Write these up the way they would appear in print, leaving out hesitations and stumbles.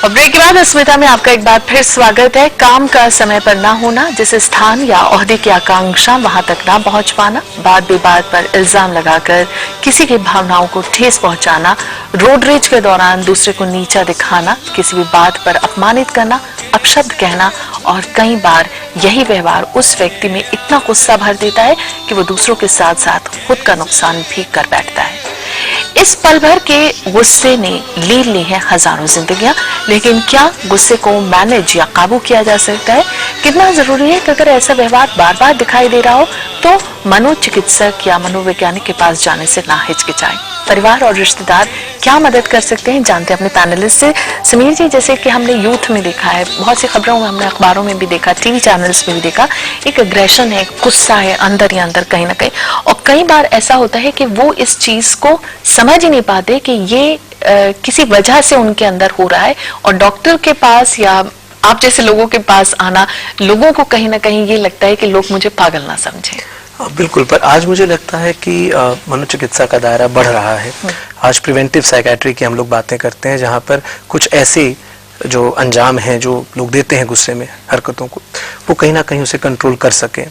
और ब्रेक के बाद अस्मिता में आपका एक बार फिर स्वागत है। काम का समय पर ना होना, जिस स्थान या ओहदे की आकांक्षा वहां तक ना पहुंच पाना, बात बेबात पर इल्जाम लगाकर किसी की भावनाओं को ठेस पहुंचाना, रोड रेज के दौरान दूसरे को नीचा दिखाना, किसी भी बात पर अपमानित करना, अपशब्द कहना, और कई बार यही व्यवहार उस व्यक्ति में इतना गुस्सा भर देता है कि वो दूसरों के साथ साथ खुद का नुकसान भी कर बैठता है। इस पल भर के गुस्से ने ले ली है हजारों जिंदगियां, लेकिन क्या गुस्से को मैनेज या काबू किया जा सकता है? कितना जरूरी है कि अगर ऐसा व्यवहार बार बार दिखाई दे रहा हो तो मनोचिकित्सक या मनोवैज्ञानिक के पास जाने से ना हिचकिचाएं। परिवार और रिश्तेदार क्या मदद कर सकते हैं, जानते हैं अपने पैनलिस्ट से। समीर जी, जैसे कि हमने यूथ में देखा है, बहुत सी खबरों में, हमने अखबारों में भी देखा, टीवी चैनल्स में भी देखा, एक अग्रेशन है, गुस्सा है अंदर ही अंदर कहीं ना कहीं, और कई बार ऐसा होता है कि वो इस चीज को समझ ही नहीं पाते कि ये किसी वजह से उनके अंदर हो रहा है, और डॉक्टर के पास या आप जैसे लोगों के पास आना, लोगों को कहीं ना कहीं ये लगता है कि लोग मुझे पागल ना समझें। बिल्कुल, पर आज मुझे लगता है कि मनोचिकित्सा का दायरा बढ़ रहा है। आज प्रिवेंटिव साइकेट्री की हम लोग बातें करते हैं, जहाँ पर कुछ ऐसे जो अंजाम हैं जो लोग देते हैं गुस्से में हरकतों को, वो कहीं ना कहीं उसे कंट्रोल कर सकें।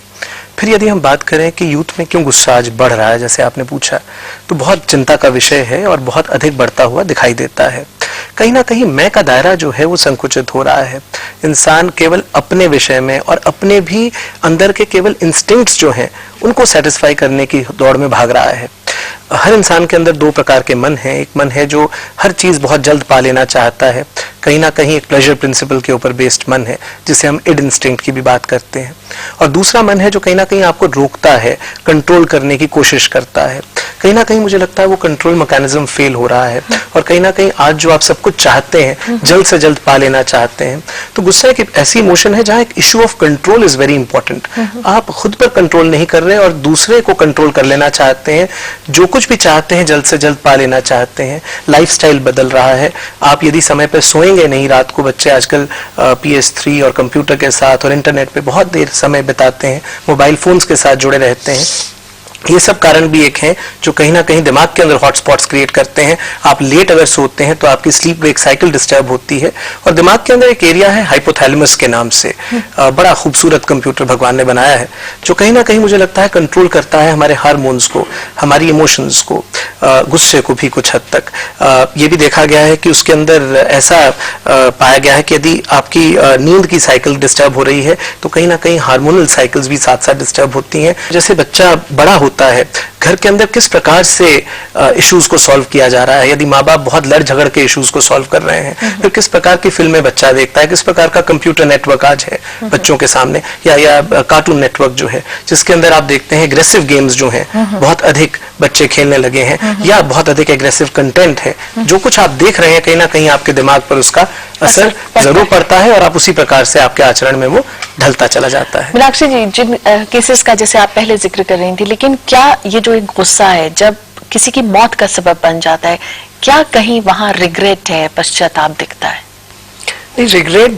फिर यदि हम बात करें कि यूथ में क्यों गुस्सा आज बढ़ रहा है, जैसे आपने पूछा, तो बहुत चिंता का विषय है और बहुत अधिक बढ़ता हुआ दिखाई देता है। कहीं ना कहीं मैं का दायरा जो है वो संकुचित हो रहा है। इंसान केवल अपने विषय में और अपने भी अंदर के केवल इंस्टिंक्ट्स जो हैं उनको सेटिस्फाई करने की दौड़ में भाग रहा है। हर इंसान के अंदर दो प्रकार के मन हैं। एक मन है जो हर चीज बहुत जल्द पा लेना चाहता है, कहीं ना कहीं एक प्लेजर प्रिंसिपल के ऊपर बेस्ड मन है, जिसे हम इड इंस्टिंक्ट की भी बात करते हैं। और दूसरा मन है जो कहीं ना कहीं आपको रोकता है, कंट्रोल करने की कोशिश करता है। कहीं ना कहीं मुझे लगता है वो कंट्रोल मैकेनिज्म फेल हो रहा है, और कहीं ना कहीं आज जो आप सब कुछ चाहते हैं, जल्द से जल्द पा लेना चाहते हैं। तो गुस्सा एक ऐसी इमोशन है जहाँ एक issue of control is very important. आप खुद पर कंट्रोल नहीं कर रहे और दूसरे को कंट्रोल कर लेना चाहते हैं, जो कुछ भी चाहते हैं जल्द से जल्द पा लेना चाहते हैं। लाइफस्टाइल बदल रहा है। आप यदि समय पर सोएंगे नहीं, रात को बच्चे आजकल PS3 और कंप्यूटर के साथ और इंटरनेट पे बहुत देर समय बिताते हैं, मोबाइल फोन्स के साथ जुड़े रहते हैं। ये सब कारण भी एक हैं जो कहीं ना कहीं दिमाग के अंदर हॉटस्पॉट्स क्रिएट करते हैं। आप लेट अगर सोते हैं तो आपकी स्लीप वेक साइकिल डिस्टर्ब होती है, और दिमाग के अंदर एक एरिया है हाइपोथैलेमस के नाम से, बड़ा खूबसूरत कंप्यूटर भगवान ने बनाया है, जो कहीं ना कहीं मुझे लगता है कंट्रोल करता है हमारे हार्मोन्स को, हमारी इमोशंस को, गुस्से को भी कुछ हद तक। ये भी देखा गया है कि उसके अंदर ऐसा पाया गया है कि यदि आपकी नींद की साइकिल डिस्टर्ब हो रही है तो कहीं ना कहीं हार्मोनल साइकिल्स भी साथ साथ डिस्टर्ब होती हैं। जैसे बच्चा बड़ा होता है, घर के अंदर किस प्रकार से इश्यूज को सॉल्व किया जा रहा है, यदि माँ बाप बहुत लड़ झगड़ के इश्यूज को सॉल्व कर रहे हैं, फिर किस प्रकार की फिल्में बच्चा देखता है, किस प्रकार का कंप्यूटर नेटवर्क आज है बच्चों के सामने, या कार्टून नेटवर्क जो है, जिसके अंदर आप देखते हैं एग्रेसिव गेम्स जो हैं बहुत अधिक बच्चे खेलने लगे हैं, या बहुत अधिक एग्रेसिव कंटेंट है। जो कुछ आप देख रहे हैं कहीं ना कहीं आपके दिमाग पर उसका असर जरूर पड़ता है, और आप उसी प्रकार से आपके आचरण में वो ढलता चला जाता है। मीनाक्षी जी, जिन केसेस का जैसे आप पहले जिक्र कर रही थी, लेकिन क्या ये जो एक गुस्सा है जब किसी की मौत का सबब बन जाता है, क्या कहीं वहां रिग्रेट है, पश्चाताप दिखता है? नहीं, रिग्रेट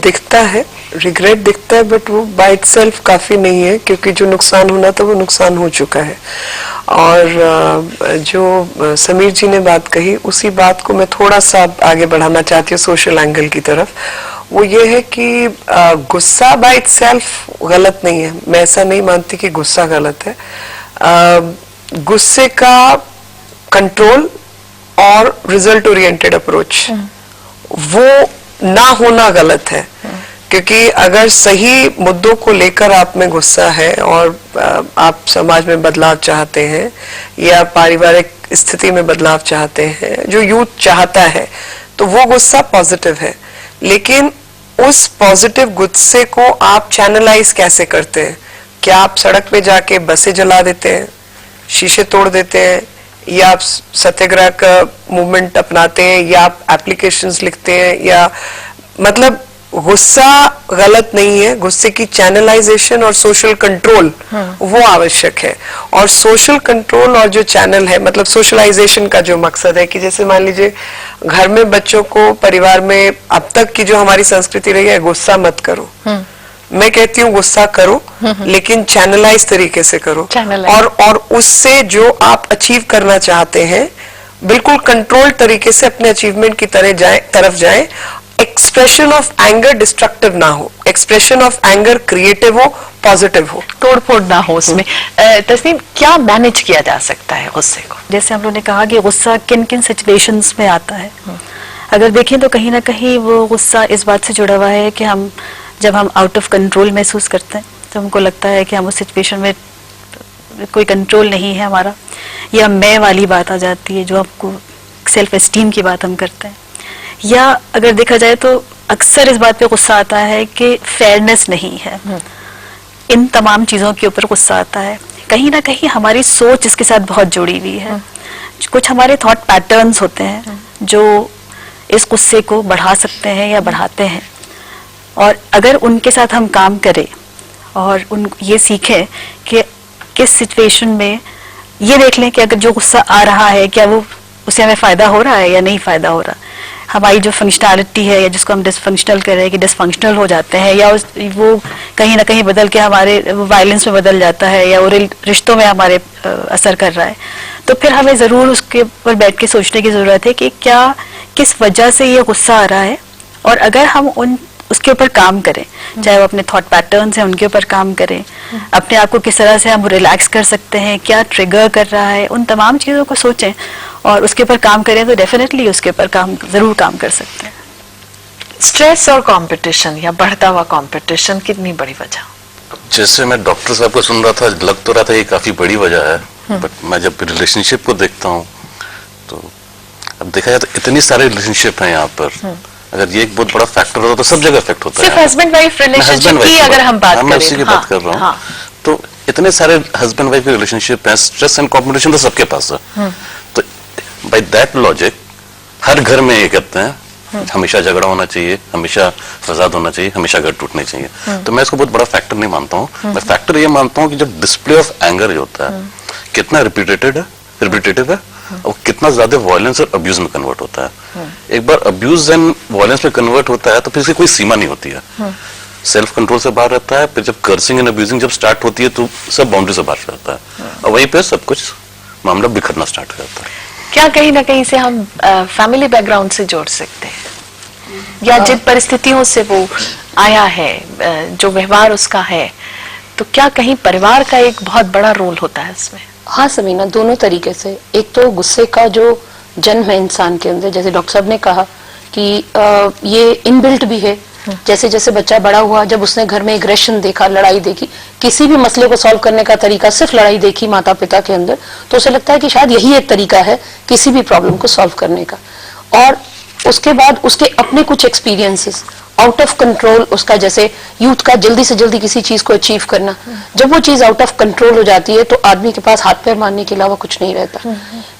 दिखता है, बट वो बाय इटसेल्फ काफी नहीं है, क्योंकि जो नुकसान होना था वो नुकसान हो चुका है। और जो समीर जी ने बात कही, उसी बात को मैं थोड़ा सा आगे बढ़ाना चाहती हूँ सोशल एंगल की तरफ। वो ये है कि गुस्सा बाय इटसेल्फ गलत नहीं है। मैं ऐसा नहीं मानती कि गुस्सा गलत है। गुस्से का कंट्रोल और रिजल्ट ओरिएंटेड अप्रोच, वो ना होना गलत है। क्योंकि अगर सही मुद्दों को लेकर आप में गुस्सा है और आप समाज में बदलाव चाहते हैं या पारिवारिक स्थिति में बदलाव चाहते हैं, जो यूथ चाहता है, तो वो गुस्सा पॉजिटिव है। लेकिन उस पॉजिटिव गुस्से को आप चैनलाइज कैसे करते हैं? क्या आप सड़क पे जाके बसें जला देते हैं, शीशे तोड़ देते हैं, या आप सत्याग्रह का मूवमेंट अपनाते हैं, या आप एप्लीकेशंस लिखते हैं, या मतलब गुस्सा गलत नहीं है। गुस्से की चैनलाइजेशन और सोशल कंट्रोल वो आवश्यक है। और सोशल कंट्रोल और जो चैनल है, मतलब सोशलाइजेशन का जो मकसद है कि जैसे मान लीजिए घर में बच्चों को, परिवार में अब तक की जो हमारी संस्कृति रही है, गुस्सा मत करो। मैं कहती हूँ गुस्सा करो, लेकिन चैनलाइज तरीके से करो, और उससे जो आप अचीव करना चाहते हैं बिल्कुल कंट्रोल तरीके से अपने अचीवमेंट की तरफ जाएं। एक्सप्रेशन ऑफ एंगर डिस्ट्रक्टिव ना हो, एक्सप्रेशन ऑफ एंगर क्रिएटिव हो, पॉजिटिव हो, तोड़फोड़ ना हो उसमें। तस्नीम, क्या मैनेज किया जा सकता है गुस्से को? जैसे हम लोगों ने कहा कि गुस्सा किन किन सिचुएशंस में आता है, अगर देखें तो कहीं ना कहीं वो गुस्सा इस बात से जुड़ा हुआ है कि जब हम आउट ऑफ कंट्रोल महसूस करते हैं तो हमको लगता है कि हम उस सिचुएशन में कोई कंट्रोल नहीं है हमारा, या मैं वाली बात आ जाती है जो आपको सेल्फ एस्टीम की बात हम करते हैं, या अगर देखा जाए तो अक्सर इस बात पे गुस्सा आता है कि फेयरनेस नहीं है। इन तमाम चीज़ों के ऊपर गुस्सा आता है। कहीं ना कहीं हमारी सोच इसके साथ बहुत जुड़ी हुई है। कुछ हमारे थॉट पैटर्न्स होते हैं जो इस गुस्से को बढ़ा सकते हैं या बढ़ाते हैं, और अगर उनके साथ हम काम करें और ये सीखें कि किस सिचुएशन में ये देख लें कि अगर जो गुस्सा आ रहा है क्या वो उससे हमें फायदा हो रहा है या नहीं फायदा हो रहा, हमारी जो फंक्शनैलिटी है या जिसको हम डिसफंक्शनल कर रहे हैं कि डिसफंक्शनल हो जाते हैं, या वो कहीं ना कहीं बदल के हमारे वायलेंस में बदल जाता है, या वो रिश्तों में हमारे असर कर रहा है, तो फिर हमें ज़रूर उसके ऊपर बैठ के सोचने की ज़रूरत है कि क्या किस वजह से ये गुस्सा आ रहा है, और अगर हम उसके ऊपर काम करें, चाहे वो अपने थॉट पैटर्न्स हैं उनके ऊपर काम करें, अपने आप को किस तरह से हम रिलैक्स कर सकते हैं, क्या ट्रिगर कर रहा है, उन तमाम चीज़ों को सोचें और उसके ऊपर काम करें तो डेफिनेटली उसके ऊपर जरूर काम कर सकते हैं। स्ट्रेस और कंपटीशन या बढ़ता हुआ कंपटीशन कितनी बड़ी वजह? जैसे मैं डॉक्टर साहब को सुन रहा था, लग तो रहा था ये काफी बड़ी वजह है, बट मैं जब रिलेशनशिप को देखता हूँ तो अब देखा जाए तो इतनी सारे रिलेशनशिप हैं यहाँ पर, अगर ये एक बहुत बड़ा फैक्टर होता तो सब जगह इफेक्ट होता है। सिर्फ हस्बैंड वाइफ रिलेशनशिप की अगर हम बात करें, मैं उसी की बात कर रहा हूँ, तो इतने सारे हस्बैंड वाइफ के रिलेशनशिप हैं, स्ट्रेस एंड कॉम्पिटिशन तो सबके पास है। तो बाय दैट लॉजिक हर घर में ये कहते हैं हमेशा झगड़ा होना चाहिए, हमेशा फसाद होना चाहिए, हमेशा घर टूटने चाहिए। तो मैं इसको बहुत बड़ा फैक्टर नहीं मानता हूँ। मैं फैक्टर ये मानता हूँ कि जब डिस्प्ले ऑफ एंगर जो होता है कितना रिपीटेटिव है और कितना ज्यादा वायलेंस और अब्यूज में कन्वर्ट होता है। एक बार अब्यूज एंड वायलेंस में कन्वर्ट होता है तो फिर इसकी कोई सीमा नहीं होती है, सेल्फ कंट्रोल से बाहर रहता है। फिर जब कर्सिंग एंड अब्यूजिंग जब स्टार्ट होती है तो सब बाउंड्री से बाहर रहता है, और वहीं पे सब कुछ मामला बिखरना स्टार्ट हो जाता है। क्या कहीं ना कहीं से हम फैमिली बैकग्राउंड से जोड़ सकते हैं, या जिन परिस्थितियों से वो आया है, जो व्यवहार उसका है, तो क्या कहीं परिवार का एक बहुत बड़ा रोल होता है इसमें? हाँ समीना, दोनों तरीके से। एक तो गुस्से का जो जन्म है इंसान के अंदर, जैसे डॉक्टर साहब ने कहा कि ये इनबिल्ट भी है। जैसे जैसे बच्चा बड़ा हुआ, जब उसने घर में एग्रेशन देखा, लड़ाई देखी, किसी भी मसले को सॉल्व करने का तरीका सिर्फ लड़ाई देखी माता पिता के अंदर, तो उसे लगता है कि शायद यही एक तरीका है किसी भी प्रॉब्लम को सॉल्व करने का। और उसके बाद उसके अपने कुछ एक्सपीरियंसेस आउट ऑफ कंट्रोल, उसका जैसे यूथ का जल्दी से जल्दी किसी चीज को अचीव करना, जब वो चीज आउट ऑफ कंट्रोल हो जाती है तो आदमी के पास हाथ पैर मारने के अलावा कुछ नहीं रहता।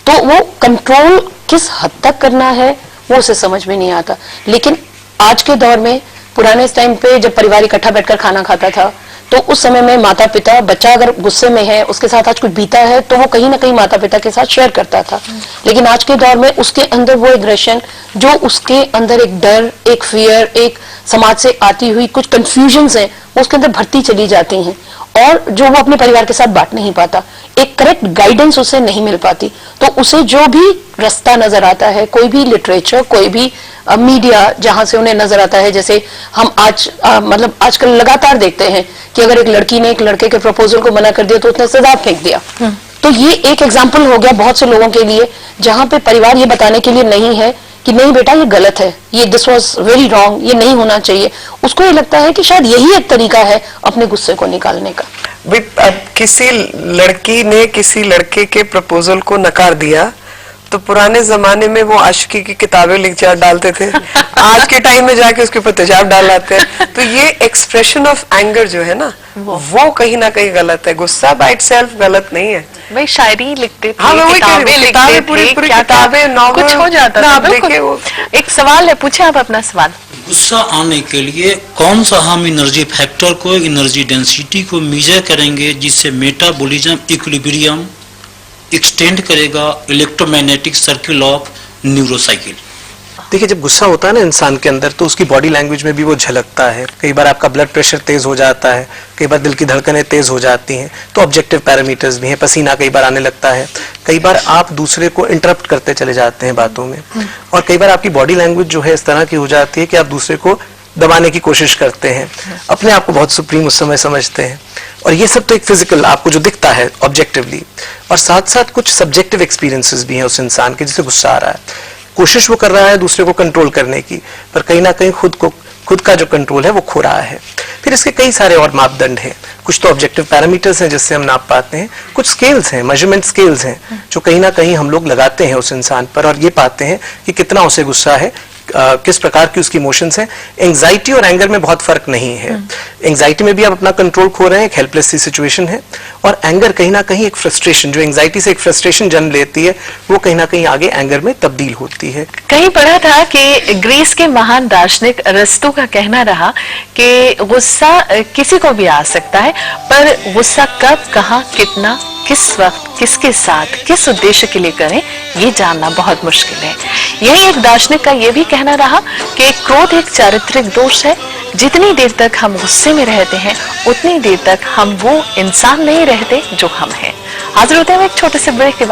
तो वो कंट्रोल किस हद तक करना है वो उसे समझ में नहीं आता। लेकिन आज के दौर में, पुराने टाइम पे जब परिवार इकट्ठा बैठकर खाना खाता था, तो उस समय में माता पिता, बच्चा अगर गुस्से में है, उसके साथ आज कुछ बीता है, तो वो कहीं ना कहीं माता पिता के साथ शेयर करता था। लेकिन आज के दौर में उसके अंदर वो एग्रेशन, जो उसके अंदर एक डर, एक फियर, एक समाज से आती हुई कुछ कंफ्यूजन्स हैं, वो उसके अंदर भरती चली जाती हैं, और जो वो अपने परिवार के साथ बांट नहीं पाता, एक करेक्ट गाइडेंस उसे नहीं मिल पाती। तो उसे जो भी रास्ता नजर आता है, कोई भी लिटरेचर, कोई भी मीडिया जहां से उन्हें नजर आता है, जैसे हम मतलब आजकल लगातार देखते हैं कि अगर एक लड़की ने एक लड़के के प्रपोजल को मना कर दिया तो उसने सजा फेंक दिया। तो ये एक एग्जाम्पल हो गया बहुत से लोगों के लिए, जहां पे परिवार ये बताने के लिए नहीं है कि नहीं बेटा ये गलत है, ये दिस वाज वेरी रॉन्ग, ये नहीं होना चाहिए। उसको ये लगता है कि शायद यही एक तरीका है अपने गुस्से को निकालने का। किसी लड़की ने किसी लड़के के प्रपोजल को नकार दिया तो पुराने जमाने में वो आशिकी की किताबें लिख डालते थे, आज के टाइम में जाके उसके ऊपर तेजाब डाल लाते हैं। तो ये एक्सप्रेशन ऑफ एंगर जो है ना, वो कहीं ना कहीं गलत है। गुस्सा बाय इटसेल्फ गलत नहीं है। भाई शायरी लिखते थे, हाँ, किताबें लिखते पूरी थे, किताबें, नॉवेल, कुछ हो जाता था। आप देखिए वो एक सवाल है, पूछे आप अपना सवाल। गुस्सा आने के लिए कौन सा हम एनर्जी फैक्टर को, एनर्जी डेंसिटी को मेजर करेंगे जिससे मेटाबॉलिज्म इक्विलिब्रियम एक्सटेंड करेगा इलेक्ट्रोमैग्नेटिक सर्किल ऑफ न्यूरोसाइकिल? देखिए, जब गुस्सा होता है ना इंसान के अंदर, तो उसकी बॉडी लैंग्वेज में भी वो झलकता है। कई बार आपका ब्लड प्रेशर तेज हो जाता है, कई बार दिल की धड़कनें तेज हो जाती हैं, तो ऑब्जेक्टिव पैरामीटर्स भी हैं, पसीना कई बार आने लगता है, कई बार आप दूसरे को इंटरप्ट करते चले जाते हैं बातों में, और कई बार आपकी बॉडी लैंग्वेज जो है इस तरह की हो जाती है कि आप दूसरे को दबाने की कोशिश करते हैं, अपने आप को बहुत सुप्रीम उस समय समझते हैं। और ये सब तो एक फिजिकल आपको जो दिखता है ऑब्जेक्टिवली, और साथ साथ कुछ सब्जेक्टिव एक्सपीरियंसेस भी हैं उस इंसान के, जिसे गुस्सा आ रहा है। कोशिश वो कर रहा है दूसरे को कंट्रोल करने की, पर कहीं ना कहीं खुद का जो कंट्रोल है वो खो रहा है। फिर इसके कई सारे और मापदंड हैं। कुछ तो ऑब्जेक्टिव पैरामीटर्स हैं जिससे हम नाप पाते हैं, कुछ स्केल्स हैं, मेजरमेंट स्केल्स हैं, जो कहीं ना कहीं हम लोग लगाते हैं उस इंसान पर, और ये पाते हैं कि कितना उसे गुस्सा है, किस प्रकार की उसकी इमोशंस हैं। एंजाइटी और एंगर में बहुत फर्क नहीं है। एंजाइटी में भी आप अपना कंट्रोल खो रहे हैं, एक हेल्पलेस सी सिचुएशन है, और एंगर कहीं ना कहीं एक फ्रस्ट्रेशन, जो एंजाइटी से एक फ्रस्ट्रेशन जन्म लेती है, वो कहीं ना कहीं आगे एंगर में तब्दील होती है। कहीं पढ़ा था कि ग्रीस के महान दार्शनिक अरस्तु का कहना रहा कि गुस्सा किसी को भी आ सकता है, पर गुस्सा कब, कहाँ, कितना, किस वक्त, किसके साथ, किस उद्देश्य के लिए करें, ये जानना बहुत मुश्किल है। यही एक दार्शनिक का ये भी कहना रहा कि क्रोध एक चारित्रिक दोष है। जितनी देर तक हम गुस्से में रहते हैं, उतनी देर तक हम वो इंसान नहीं रहते जो हम हैं। हाजिर होते हैं एक छोटे से ब्रेक के बाद।